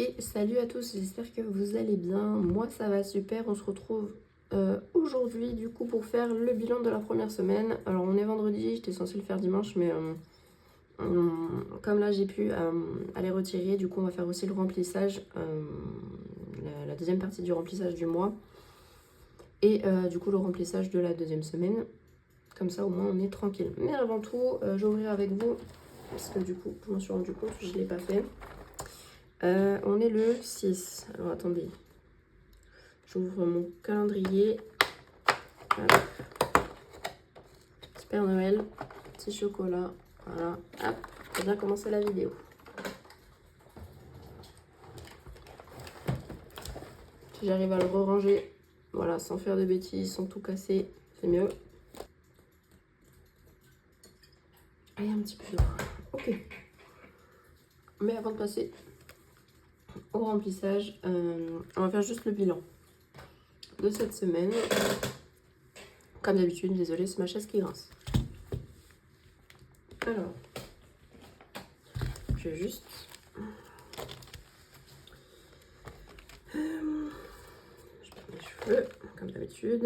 Et salut à tous, j'espère que vous allez bien. Moi ça va super, on se retrouve aujourd'hui du coup pour faire le bilan de la première semaine. Alors on est vendredi, j'étais censée le faire dimanche mais comme là j'ai pu aller retirer, du coup on va faire aussi le remplissage, la deuxième partie du remplissage du mois. Et du coup le remplissage de la deuxième semaine. Comme ça au moins on est tranquille. Mais avant tout, j'ouvrirai avec vous, parce que du coup je m'en suis rendu compte, je ne l'ai pas fait. On est le 6. Alors attendez. J'ouvre mon calendrier. Hop. Père Noël. Petit chocolat. Voilà. Hop. On va bien commencer la vidéo. Si j'arrive à le ranger, voilà, sans faire de bêtises, sans tout casser, c'est mieux. Allez, un petit peu d'eau. Ok. Mais avant de passer au remplissage, on va faire juste le bilan de cette semaine. Comme d'habitude, désolée, c'est ma chaise qui grince. Alors, je vais juste... je prends mes cheveux, comme d'habitude.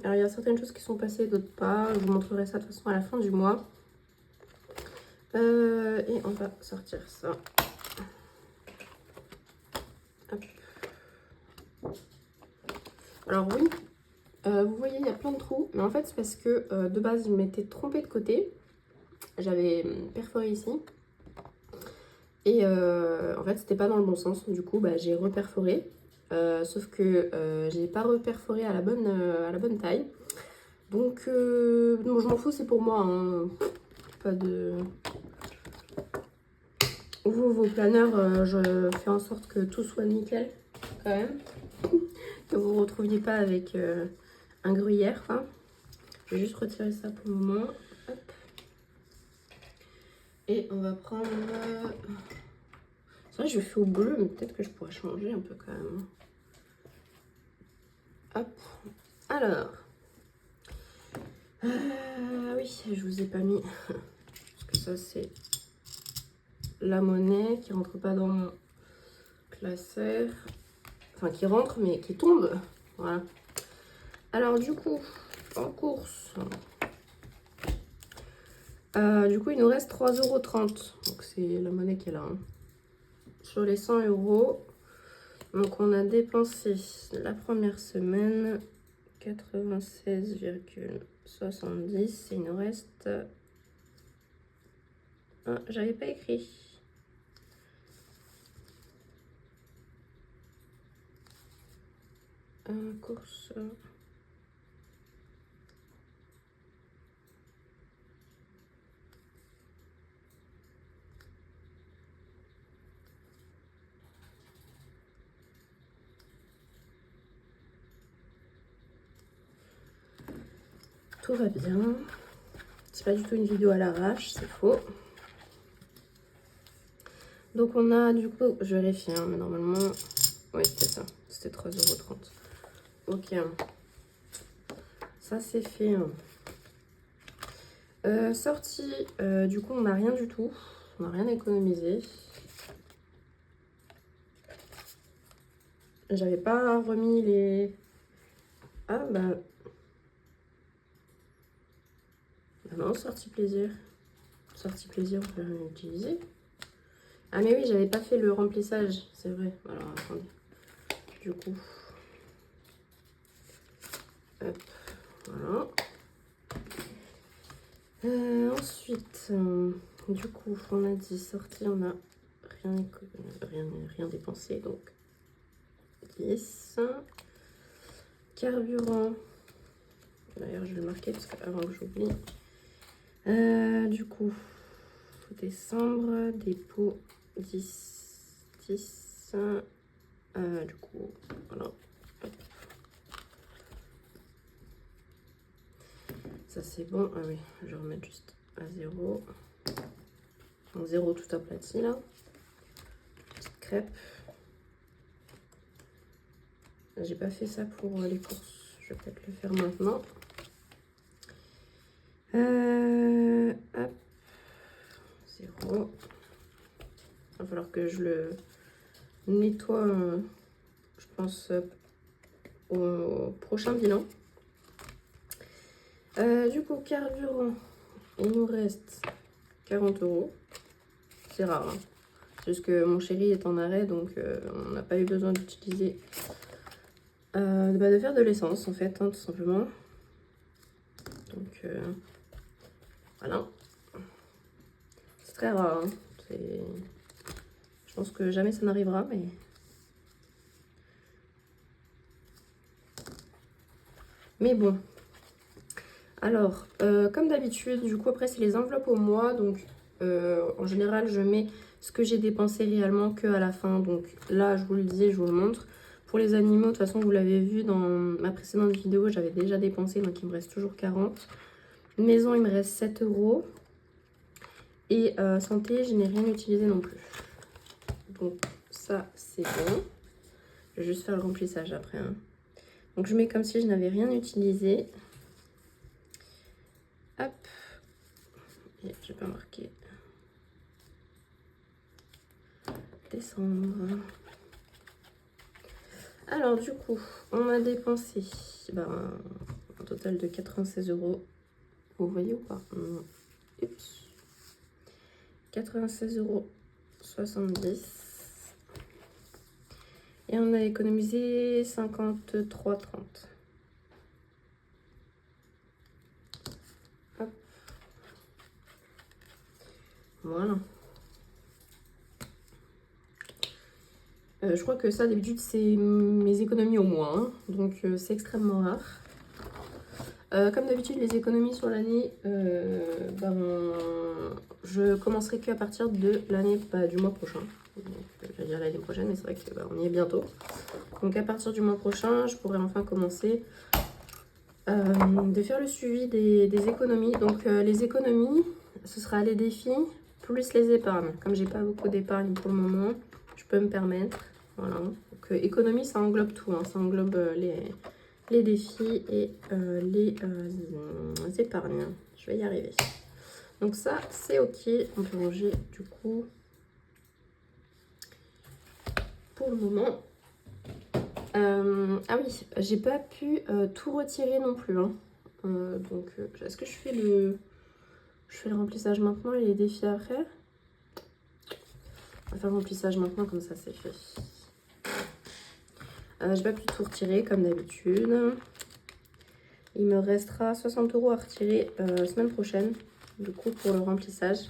Alors, il y a certaines choses qui sont passées, d'autres pas. Je vous montrerai ça de toute façon à la fin du mois. Et on va sortir ça. Hop. Alors oui, vous voyez, il y a plein de trous. Mais en fait, c'est parce que de base, je m'étais trompée de côté. J'avais perforé ici. Et en fait, c'était pas dans le bon sens. Du coup, bah, j'ai reperforé. Sauf que j'ai pas reperforé à la bonne taille. Donc, non, je m'en fous, c'est pour moi. Hein. Pas de... Vous, vos planeurs, je fais en sorte que tout soit nickel, quand même. Que vous ne vous retrouviez pas avec un gruyère. Hein. Je vais juste retirer ça pour le moment. Hop. Et on va prendre... C'est vrai, je fais au bleu, mais peut-être que je pourrais changer un peu quand même. Hop. Alors... oui, je vous ai pas mis... Parce que ça, c'est la monnaie qui rentre pas dans mon classeur. Enfin, qui rentre, mais qui tombe. Voilà. Alors, du coup, en course... du coup, il nous reste 3,30 €. Donc, c'est la monnaie qui est là. Hein. Sur les 100 €. Donc, on a dépensé la première semaine 96,70. Et il nous reste... Ah, j'avais pas écrit. Course... Tout va bien. C'est pas du tout une vidéo à l'arrache, c'est faux. Donc on a du coup, je vérifie, hein, mais normalement, oui c'est ça, c'était 3,30 €. Ok, ça c'est fait. Sortie, du coup on n'a rien du tout, on n'a rien économisé. J'avais pas remis les... Ah bah... Ah non, sortie plaisir. Sortie plaisir, on peut rien utiliser. Ah mais oui, j'avais pas fait le remplissage, c'est vrai. Alors attendez. Du coup... Hop, voilà. Ensuite, du coup, on a dit sortie, on a rien dépensé, donc 10. Carburant, d'ailleurs je vais le marquer parce qu'avant que j'oublie. Du coup, décembre, dépôt 10. Du coup, voilà. Hop. Ça c'est bon. Ah oui, je vais remettre juste à 0. Donc 0 tout aplati là. Petite crêpe. J'ai pas fait ça pour les courses. Je vais peut-être le faire maintenant. Hop. 0. Il va falloir que je le nettoie, je pense, au prochain bilan. Du coup, carburant, il nous reste 40 €. C'est rare, hein. C'est juste que mon chéri est en arrêt, donc on n'a pas eu besoin d'utiliser, de faire de l'essence en fait, hein, tout simplement. Donc voilà. C'est très rare, hein. Je pense que jamais ça n'arrivera, mais bon. Alors, comme d'habitude, du coup après c'est les enveloppes au mois, donc en général je mets ce que j'ai dépensé réellement que à la fin. Donc là je vous le dis, je vous le montre. Pour les animaux, de toute façon vous l'avez vu dans ma précédente vidéo, j'avais déjà dépensé, donc il me reste toujours 40. Maison, il me reste 7 €. Et santé, je n'ai rien utilisé non plus. Donc ça c'est bon. Je vais juste faire le remplissage après, hein. Donc je mets comme si je n'avais rien utilisé. Hop. Et j'ai pas marqué. Décembre. Alors du coup, on a dépensé un total de 96 €. Vous voyez ou pas? Oups. 96,70 €. Et on a économisé 53,30 €. Hop. Voilà. Je crois que ça, d'habitude, c'est mes économies au mois, hein. Donc c'est extrêmement rare. Comme d'habitude, les économies sur l'année, je commencerai qu'à partir de l'année du mois prochain. J'allais dire l'année prochaine, mais c'est vrai qu'on y est bientôt. Donc à partir du mois prochain, je pourrai enfin commencer de faire le suivi des économies. Donc les économies, ce sera les défis plus les épargnes. Comme j'ai pas beaucoup d'épargne pour le moment, je peux me permettre. Voilà. Donc économie, ça englobe tout, hein. Ça englobe les défis et les épargnes. Je vais y arriver. Donc ça, c'est ok. On peut ranger du coup pour le moment. Ah oui, j'ai pas pu tout retirer non plus, hein. Donc est-ce que je fais le remplissage maintenant et les défis après? On va faire le remplissage maintenant, comme ça c'est fait. J'ai pas pu tout retirer comme d'habitude. Il me restera 60 € à retirer semaine prochaine, du coup, pour le remplissage.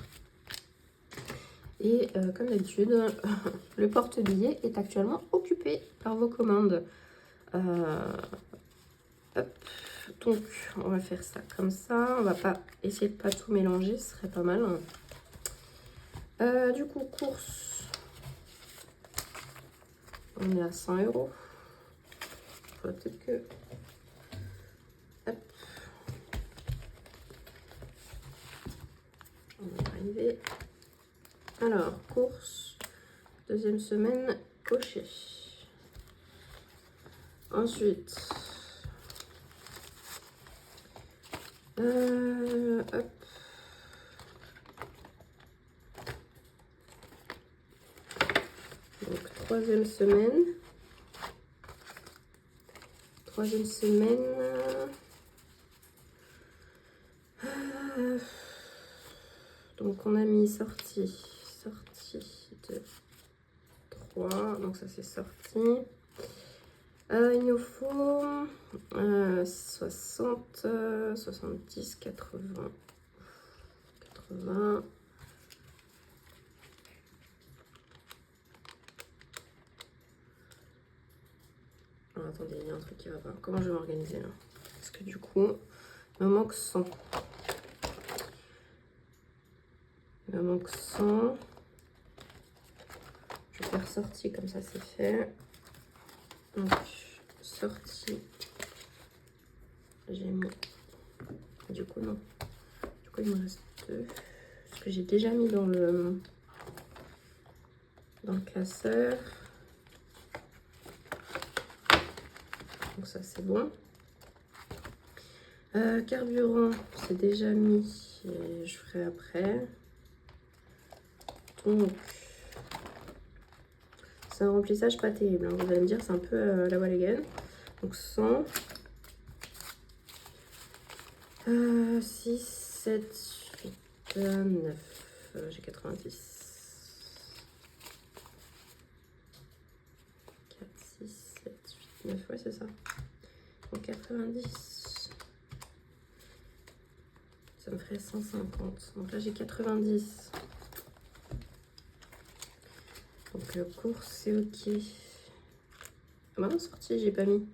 Et comme d'habitude, le porte-billets est actuellement occupé par vos commandes. Hop. Donc, on va faire ça comme ça. On va pas essayer de pas tout mélanger, ce serait pas mal. Du coup, course. On est à 100 €. Peut-être que... Hop. On va arriver. Alors, course. Deuxième semaine, coché. Ensuite... hop. Donc, troisième semaine. Donc on a mis sortie de 3, donc ça c'est sorti. Il nous faut 60, 70, 80. Alors, attendez, il y a un truc qui va pas. Comment je vais m'organiser là? Parce que du coup, il me manque 100. Il me manque 100. Je vais faire sortie, comme ça c'est fait. Donc, sortie. J'ai mis... Du coup, non. Du coup, il me reste 2. Parce que j'ai déjà mis dans le classeur. Donc ça, c'est bon. Carburant, c'est déjà mis. Et je ferai après. Donc, c'est un remplissage pas terrible. Hein. Vous allez me dire, c'est un peu la Walligan. Donc 100. 6, 7, 8, 9. J'ai 90. 4, 6, 7, 8, 9. Ouais, c'est ça. Donc 90. Ça me ferait 150. Donc là, j'ai 90. Donc course, c'est ok. Ah bah non, sortie, j'ai pas mis.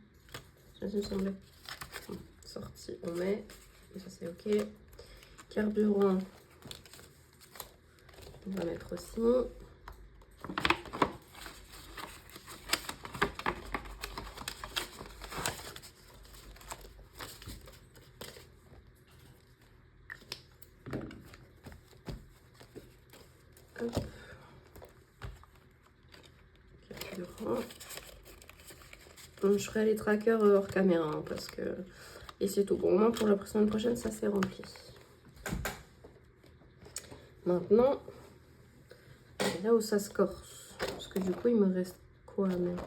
Ça me semblait. Sortie, on met. Ça, c'est ok. Carburant, on va mettre aussi. Hop. Carburant. Je ferai les trackers hors caméra hein, parce que... Et c'est tout. Bon, au moins pour la semaine prochaine, ça c'est rempli. Maintenant, c'est là où ça se corse. Parce que du coup, il me reste quoi à mettre?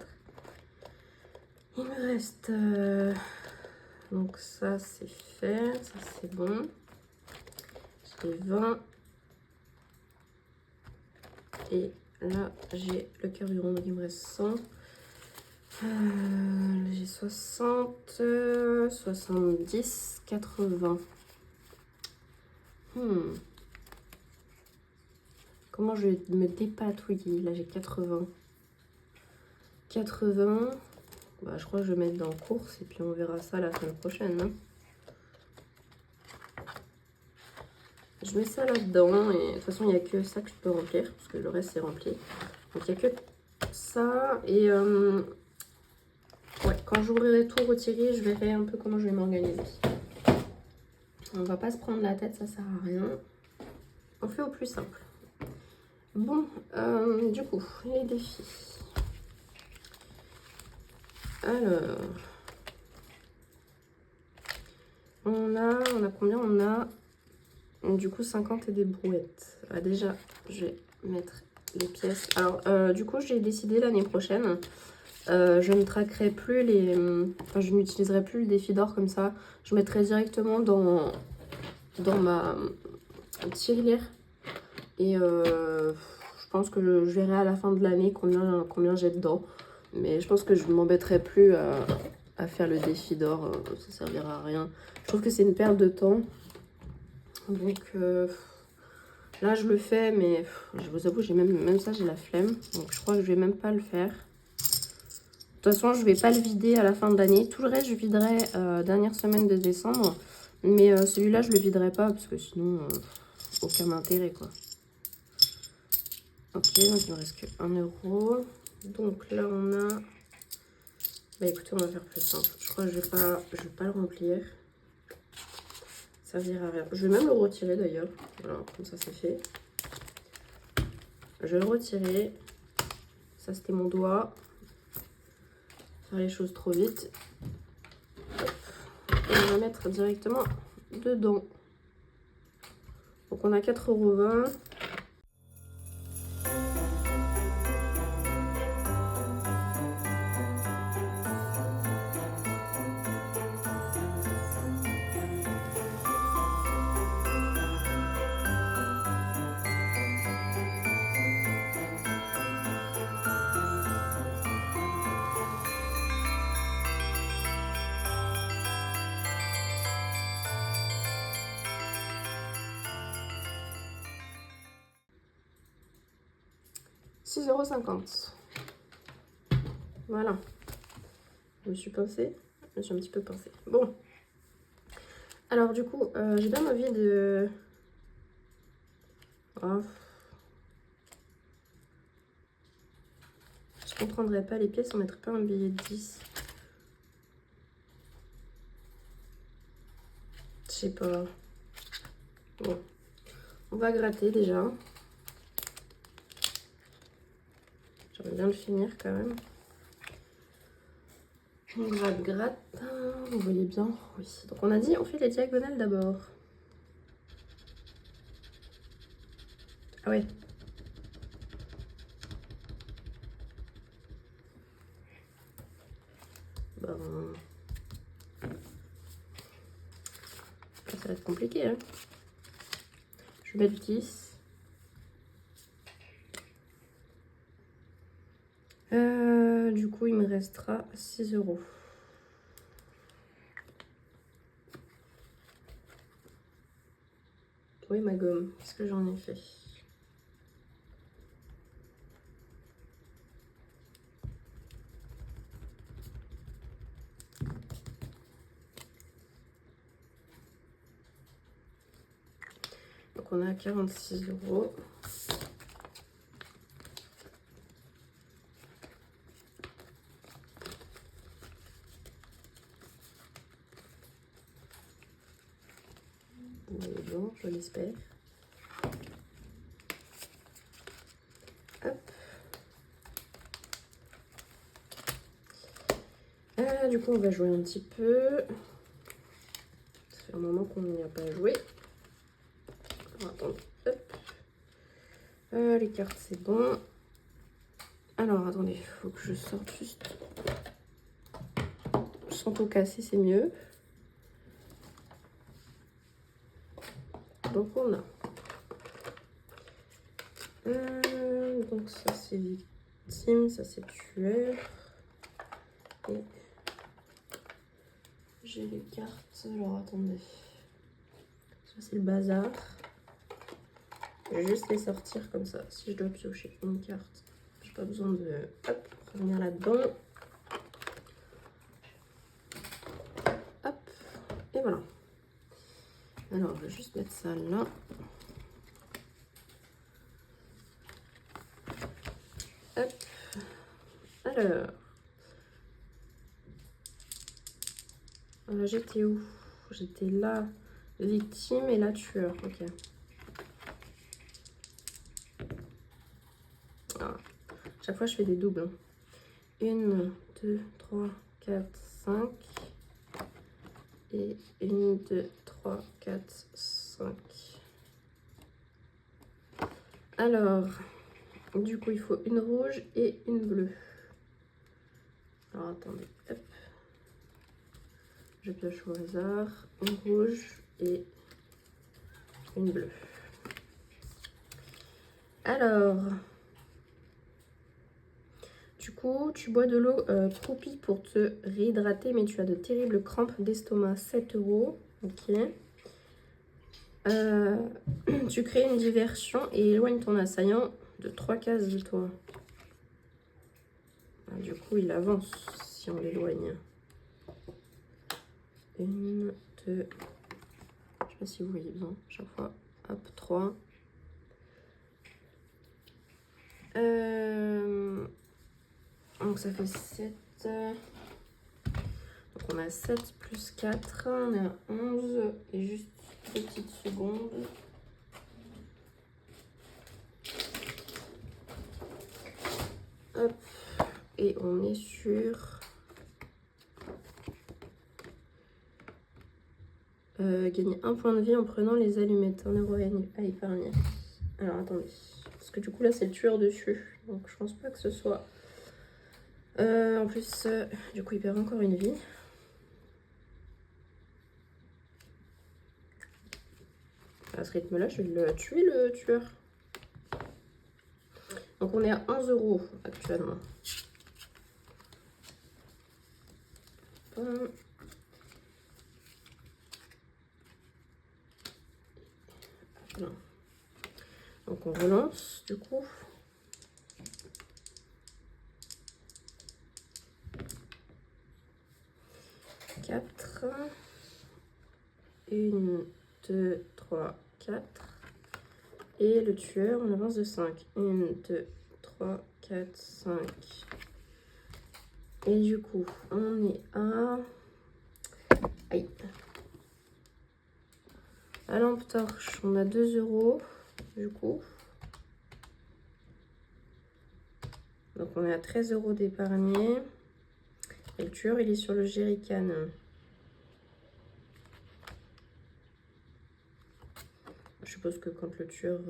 Il me reste... Donc ça, c'est fait. Ça, c'est bon. J'ai 20. Et là, j'ai le carburant. Donc il me reste 100. J'ai 60, 70, 80. Comment je vais me dépatouiller? Là, j'ai 80. 80. Bah, je crois que je vais mettre dans course et puis on verra ça la semaine prochaine. Hein. Je mets ça là-dedans et de toute façon, il n'y a que ça que je peux remplir parce que le reste, c'est rempli. Donc, il n'y a que ça et... ouais, quand j'ouvrirai tout retiré, je verrai un peu comment je vais m'organiser. On va pas se prendre la tête, ça sert à rien. On fait au plus simple. Bon, du coup, les défis. Alors, on a combien? On a du coup 50 et des brouettes. Ah, déjà, je vais mettre les pièces. Alors, du coup, j'ai décidé l'année prochaine, je ne traquerai plus les... Enfin, je n'utiliserai plus le défi d'or comme ça. Je mettrai directement dans ma tirelire. Et je pense que je verrai à la fin de l'année combien j'ai dedans. Mais je pense que je ne m'embêterai plus à faire le défi d'or. Ça servira à rien. Je trouve que c'est une perte de temps. Donc là, je le fais. Mais je vous avoue, j'ai même ça, j'ai la flemme. Donc je crois que je vais même pas le faire. De toute façon, je vais pas le vider à la fin de l'année. Tout le reste, je viderai dernière semaine de décembre. Mais celui-là, je le viderai pas. Parce que sinon, aucun intérêt, quoi. Ok, donc il me reste que 1 euro. Donc là, on a... Bah écoutez, on va faire plus simple. Je crois que je vais pas le remplir. Ça servira à rien. Je vais même le retirer d'ailleurs. Voilà, comme ça, c'est fait. Je vais le retirer. Ça, c'était mon doigt. Faire les choses trop vite. Et on va mettre directement dedans. Donc on a 4,20 €. €6,50. Voilà. Je me suis pincée. Je me suis un petit peu pincée. Bon. Alors du coup, j'ai bien envie de... Oh. Je comprendrais pas les pièces, on mettrait pas un billet de 10. Je sais pas. Bon. On va gratter déjà. J'aimerais bien le finir quand même. On gratte, gratte. Vous voyez bien? Oui. Donc on a dit, on fait les diagonales d'abord. Ah ouais. ben, ça va être compliqué. Hein. Je vais mettre 10. Du coup, il me restera 6 €. Oui, ma gomme, qu'est-ce que j'en ai fait? Donc, on a 46 €. Bon, je l'espère. Hop. Du coup, on va jouer un petit peu. Ça fait un moment qu'on n'y a pas joué. Alors, attendez. Hop. Les cartes, c'est bon. Alors, attendez, il faut que je sorte juste. Sans tout casser, c'est mieux. Donc, on a. Donc, ça, c'est victime, ça, c'est tueur. Et j'ai les cartes. Alors, attendez. Ça, c'est le bazar. Je vais juste les sortir comme ça. Si je dois piocher une carte, j'ai pas besoin de revenir là-dedans. Hop, et voilà. Alors, je vais juste mettre ça là. Hop. Alors. J'étais où? J'étais là, victime, et là, tueur. Ok. Ah. Chaque fois, je fais des doubles. 1, 2, 3, 4, 5. Et 1, 2, 3, 4, 5. Alors, du coup, il faut une rouge et une bleue. Alors, attendez. Hop. Je pioche au hasard. Une rouge et une bleue. Alors, du coup, tu bois de l'eau croupie pour te réhydrater, mais tu as de terribles crampes d'estomac. 7 €. Ok. Tu crées une diversion et éloigne ton assaillant de 3 cases de toi. Du coup, il avance si on l'éloigne. 1, 2. Je sais pas si vous voyez bien. Chaque fois. Hop, 3. Donc ça fait 7. Donc on a 7 plus 4. On est à 11. Et juste 2 petites secondes. Hop. Et on est sur gagner 1 point de vie en prenant les allumettes. 1 € à épargner. Alors attendez. Parce que du coup là c'est le tueur dessus. Donc je pense pas que ce soit... en plus, du coup il perd encore une vie. À ce rythme là je vais le tuer le tueur. Donc on est à 11 € actuellement. Voilà. Donc on relance du coup. Quatre. 1, 2, 3, 4. Et le tueur, on avance de 5. 1, 2, 3, 4, 5. Et du coup, on est à... Aïe. À lampe torche, on a 2 € du coup. Donc on est à 13 € d'épargné. Et le tueur, il est sur le jerrycan. Je suppose que quand le tueur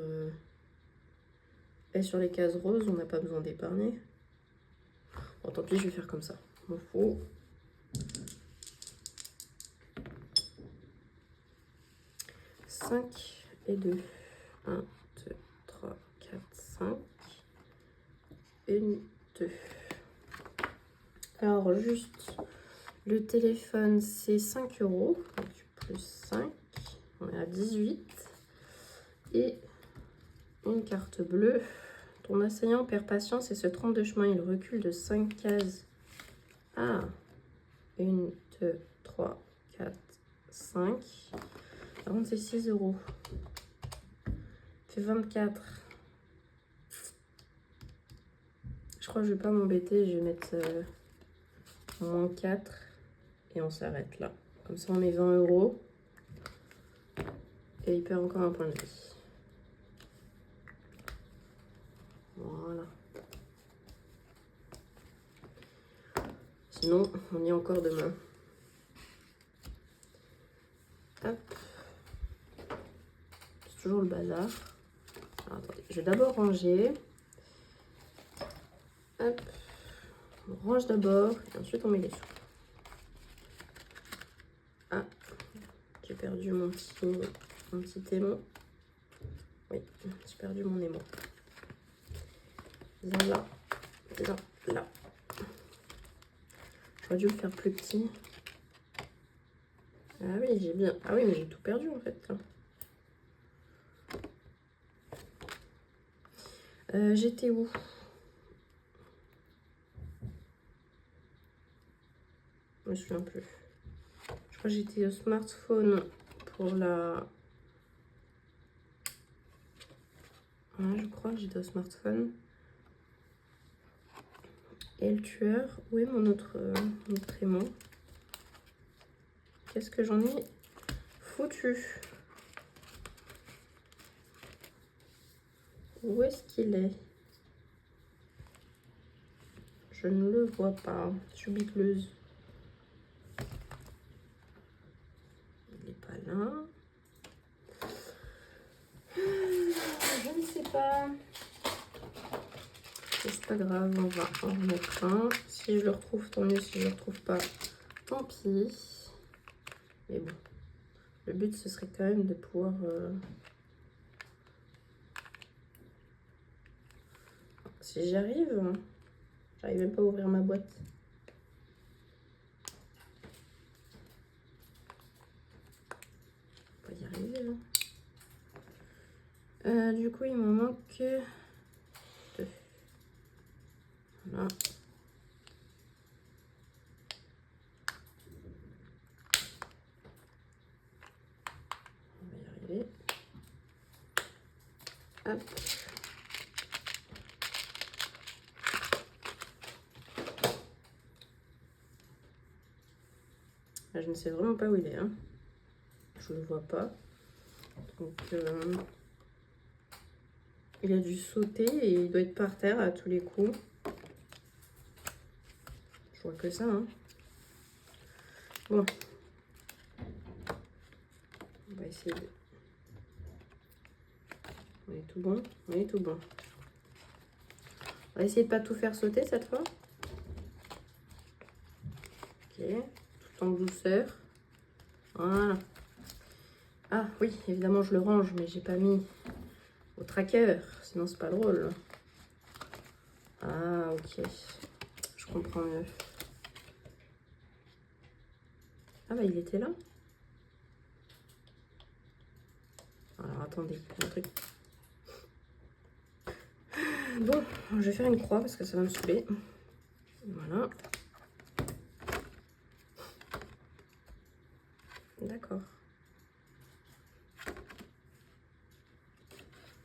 est sur les cases roses, on n'a pas besoin d'épargner. Bon, tant pis, je vais faire comme ça. M'en fous. 5 et 2. 1, 2, 3, 4, 5. 1, 2. Alors, juste, le téléphone, c'est 5 €. Donc, plus 5. On est à 18. Et une carte bleue. Ton assaillant perd patience et se trompe de chemin. Il recule de 5 cases. Ah. 1, 2, 3, 4, 5. Par contre, c'est 6 €. Fait 24. Je crois que je vais pas m'embêter. Je vais mettre moins 4. Et on s'arrête là. Comme ça, on met 20 €. Et il perd encore un point de vie. Voilà. Sinon, on y est encore demain. Hop. C'est toujours le bazar. Alors, attendez, je vais d'abord ranger. Hop. On range d'abord et ensuite on met les sous. Ah, j'ai perdu mon petit aimant. Oui, j'ai perdu mon aimant. Viens là. Viens là. J'aurais dû le faire plus petit. Ah oui, j'ai bien. Ah oui, mais j'ai tout perdu en fait. J'étais où? Je me souviens plus. Je crois que j'étais au smartphone pour la... Ouais, je crois que j'étais au smartphone. Et le tueur, où est mon autre aimant? Qu'est-ce que j'en ai foutu? Où est-ce qu'il est? Je ne le vois pas. Je suis bicleuse. Il n'est pas là. Je ne sais pas. C'est pas grave, on va en remettre un. Si je le retrouve, tant mieux. Si je le retrouve pas, tant pis. Mais bon, le but, ce serait quand même de pouvoir... Si j'y arrive, j'arrive même pas à ouvrir ma boîte. On va y arriver, là. Du coup, il m'en manque 2. Voilà. On va y arriver. Hop. Là, je ne sais vraiment pas où il est. Hein. Je ne le vois pas. Donc, il a dû sauter et il doit être par terre à tous les coups. Je vois que ça. Hein. Bon. On va essayer de... On est tout bon. On est tout bon. On va essayer de pas tout faire sauter cette fois. Ok. Tout en douceur. Voilà. Ah oui, évidemment je le range, mais j'ai pas mis au tracker, sinon c'est pas drôle. Ah ok, je comprends mieux. Ah bah il était là. Alors attendez, un truc. Bon, je vais faire une croix parce que ça va me saouler. Voilà. D'accord.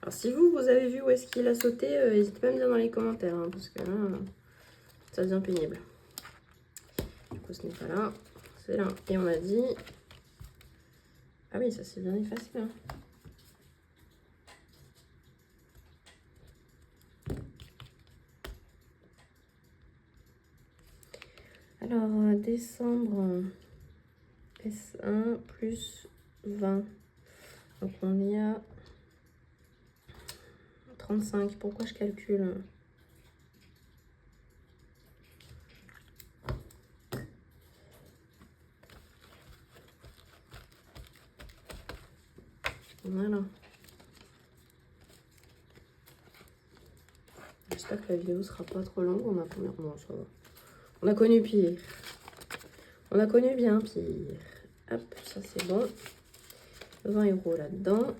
Alors si vous avez vu où est-ce qu'il a sauté, n'hésitez pas à me dire dans les commentaires, hein, parce que là, ça devient pénible. Du coup, ce n'est pas là, c'est là. Et on a dit... Ah oui, ça s'est bien effacé, hein. Alors, décembre, S1 plus 20. Donc, on est à 35. Pourquoi je calcule? Voilà. J'espère que la vidéo sera pas trop longue. On a combien? Non, ça va. On a connu pire. On a connu bien pire. Hop, ça c'est bon. 20 € là-dedans.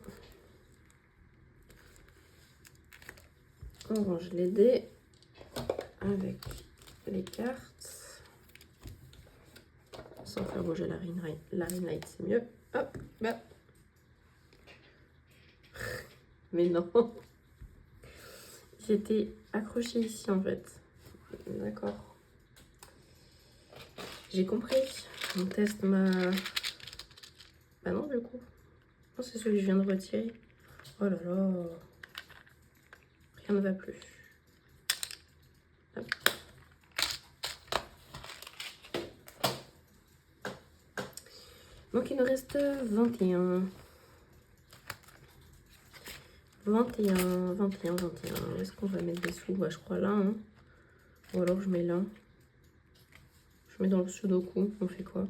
On range les dés avec les cartes. Sans faire bouger la ring light, c'est mieux. Hop, bah. Mais non. J'étais accrochée ici en fait. D'accord. J'ai compris. On teste ma... Bah non du coup. Oh, c'est celui que je viens de retirer. Oh là là. Rien ne va plus. Hop. Donc il nous reste 21. 21. Est-ce qu'on va mettre des sous? Bah je crois là. Hein. Ou alors je mets là. Je mets dans le sudoku. On fait quoi?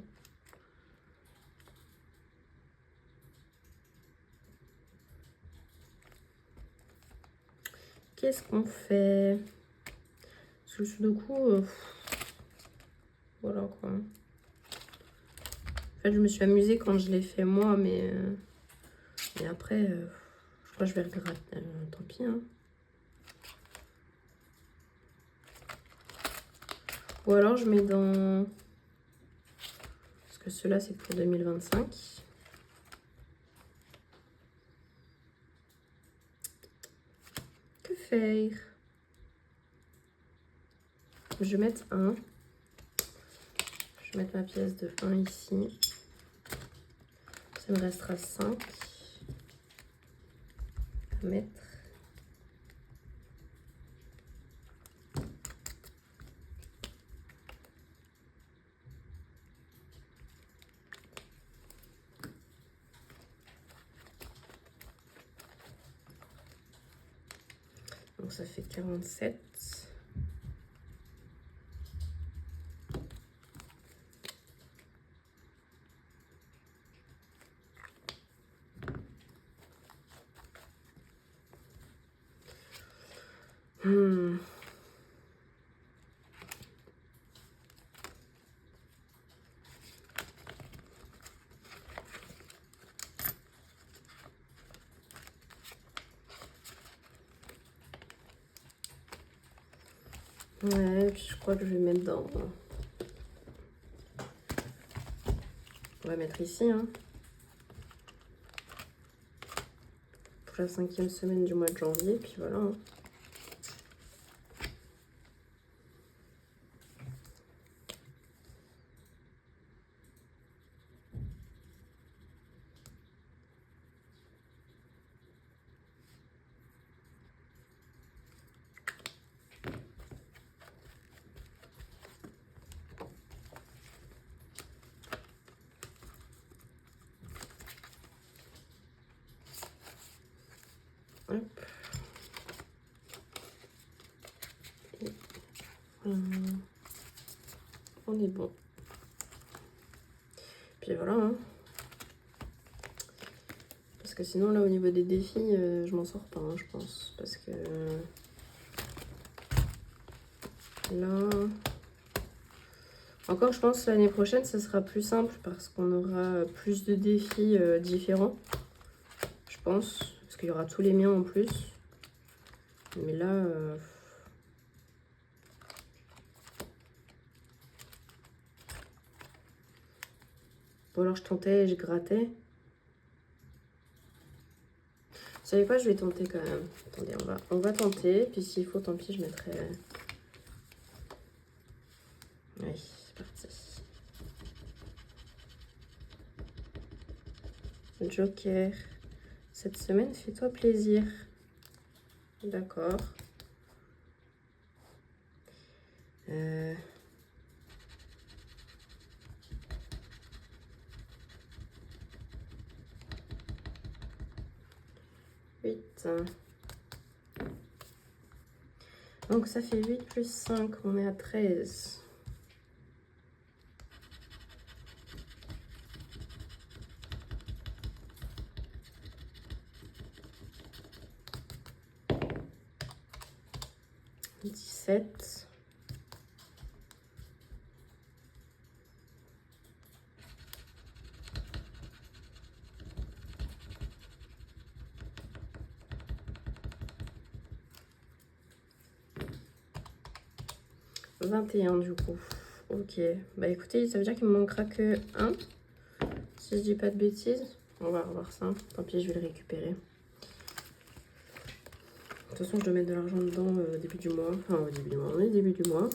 Qu'est-ce qu'on fait? Parce que le sudoku... voilà quoi. En fait, je me suis amusée quand je l'ai fait moi, mais après, je crois que je vais regretter. Tant pis, hein. Ou alors je mets dans... Parce que ceux-là, c'est pour 2025. Que faire? Je vais mettre 1. Je vais mettre ma pièce de 1 ici. Ça me restera 5 à mettre. Donc ça fait 47. Ouais, puis je crois que je vais mettre dans... On va mettre ici, hein. Pour la 5e semaine du mois de janvier, puis voilà. Hein. Hop. Et, on est bon. Puis voilà. Hein. Parce que sinon, là, au niveau des défis, je m'en sors pas, hein, je pense. Parce que... là... Encore, je pense, l'année prochaine, ça sera plus simple parce qu'on aura plus de défis différents. Je pense. Parce qu'il y aura tous les miens en plus. Mais là... Ou alors je tentais et je grattais. Vous savez quoi, je vais tenter quand même. Attendez, on va tenter. Puis s'il faut, tant pis, je mettrai... Oui, c'est parti. Joker. Cette semaine, fais-toi plaisir. D'accord. 8. Donc ça fait 8 plus 5, on est à 13. 67. « 21 du coup. Ok. Bah écoutez, ça veut dire qu'il me manquera que 1. Si je dis pas de bêtises. On va revoir ça. Tant pis, je vais le récupérer. De toute façon, je dois mettre de l'argent dedans au début du mois. Enfin, au début du mois. On est début du mois.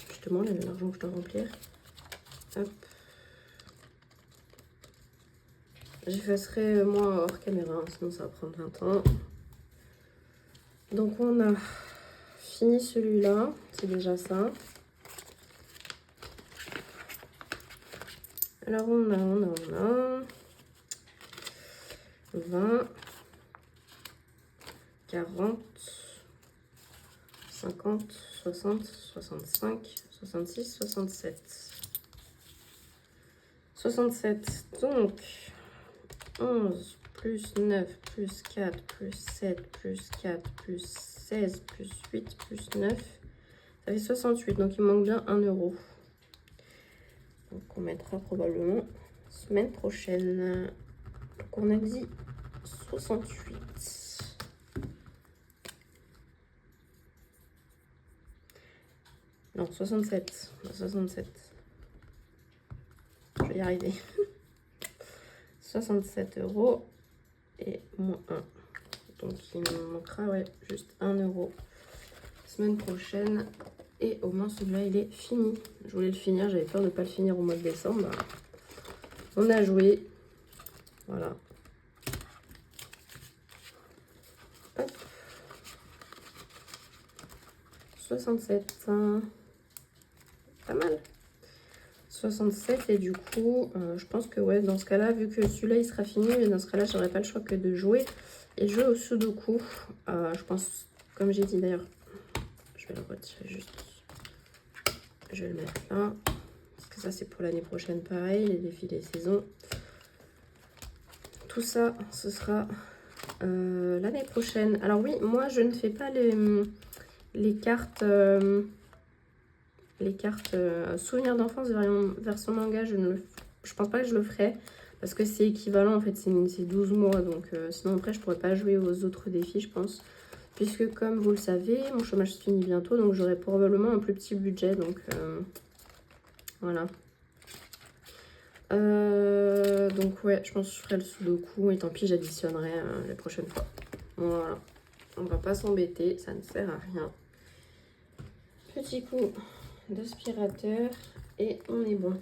Justement, il y a l'argent que je dois remplir. Hop. J'effacerai moi hors caméra, hein, sinon ça va prendre 20 ans. Donc on a fini celui-là, c'est déjà ça. Alors on a 20, 40, 50, 60, 65, 66, 67. 67, donc 11 plus 9 plus 4 plus 7 plus 4 plus 16 plus 8 plus 9. Ça fait 68, donc il manque bien 1 euro. Donc on mettra probablement semaine prochaine. Donc on a dit 68. Non, 67. 67. Je vais y arriver. 67 euros et moins 1. Donc il me manquera ouais, juste 1 euro semaine prochaine. Et au moins celui-là il est fini. Je voulais le finir, j'avais peur de ne pas le finir au mois de décembre. On a joué. Voilà. Hop. 67. Pas mal. 67 et du coup je pense que ouais dans ce cas là vu que celui-là il sera fini, mais dans ce cas là j'aurais pas le choix que de jouer et jouer au sudoku. Je pense comme j'ai dit d'ailleurs, je vais le retirer juste, je vais le mettre là parce que ça c'est pour l'année prochaine pareil, les défis des saisons, tout ça ce sera l'année prochaine. Alors oui, moi je ne fais pas les cartes souvenirs d'enfance version manga, je pense pas que je le ferai parce que c'est équivalent en fait, c'est 12 mois donc sinon après je pourrais pas jouer aux autres défis je pense, puisque comme vous le savez mon chômage se finit bientôt donc j'aurai probablement un plus petit budget donc voilà. Donc ouais, je pense que je ferai le sudoku et tant pis j'additionnerai les prochaines fois. Voilà, on va pas s'embêter, ça ne sert à rien. Petit coup d'aspirateur et on est bon.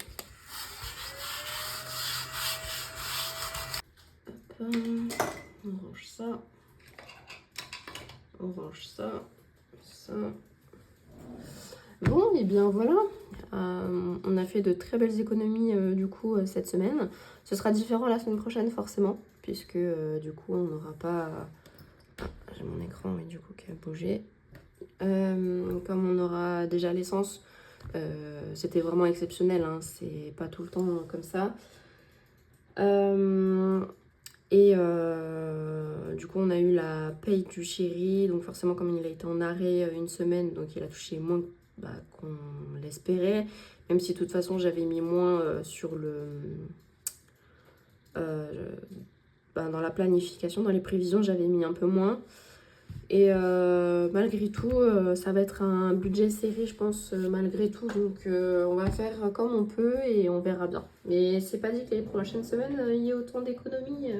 Hop, on range ça, on range ça, ça. Bon et bien voilà, on a fait de très belles économies du coup cette semaine. Ce sera différent la semaine prochaine forcément, puisque du coup on n'aura pas... j'ai mon écran mais du coup qui a bougé. Comme on aura déjà l'essence, c'était vraiment exceptionnel, hein, c'est pas tout le temps comme ça. Du coup on a eu la paye du chéri, donc forcément comme il a été en arrêt une semaine, donc il a touché moins qu'on l'espérait, même si de toute façon j'avais mis moins sur le dans la planification, dans les prévisions j'avais mis un peu moins. Et malgré tout, ça va être un budget serré, je pense, malgré tout. Donc, on va faire comme on peut et on verra bien. Mais c'est pas dit que les prochaines semaines, il y ait autant d'économies.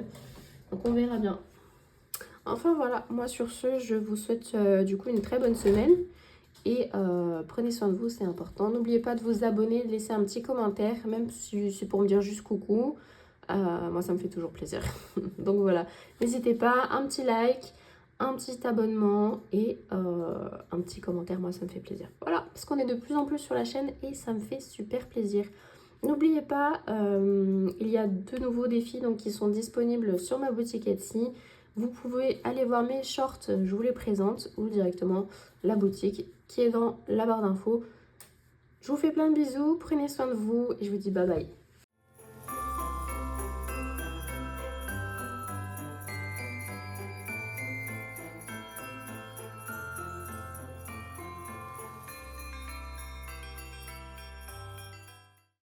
Donc, on verra bien. Enfin, voilà. Moi, sur ce, je vous souhaite du coup une très bonne semaine. Et prenez soin de vous, c'est important. N'oubliez pas de vous abonner, de laisser un petit commentaire, même si c'est pour me dire juste coucou. Moi, ça me fait toujours plaisir. Donc, voilà. N'hésitez pas, un petit like, un petit abonnement et un petit commentaire, moi ça me fait plaisir. Voilà, parce qu'on est de plus en plus sur la chaîne et ça me fait super plaisir. N'oubliez pas, il y a de nouveaux défis donc, qui sont disponibles sur ma boutique Etsy. Vous pouvez aller voir mes shorts, je vous les présente, ou directement la boutique qui est dans la barre d'infos. Je vous fais plein de bisous, prenez soin de vous et je vous dis bye bye.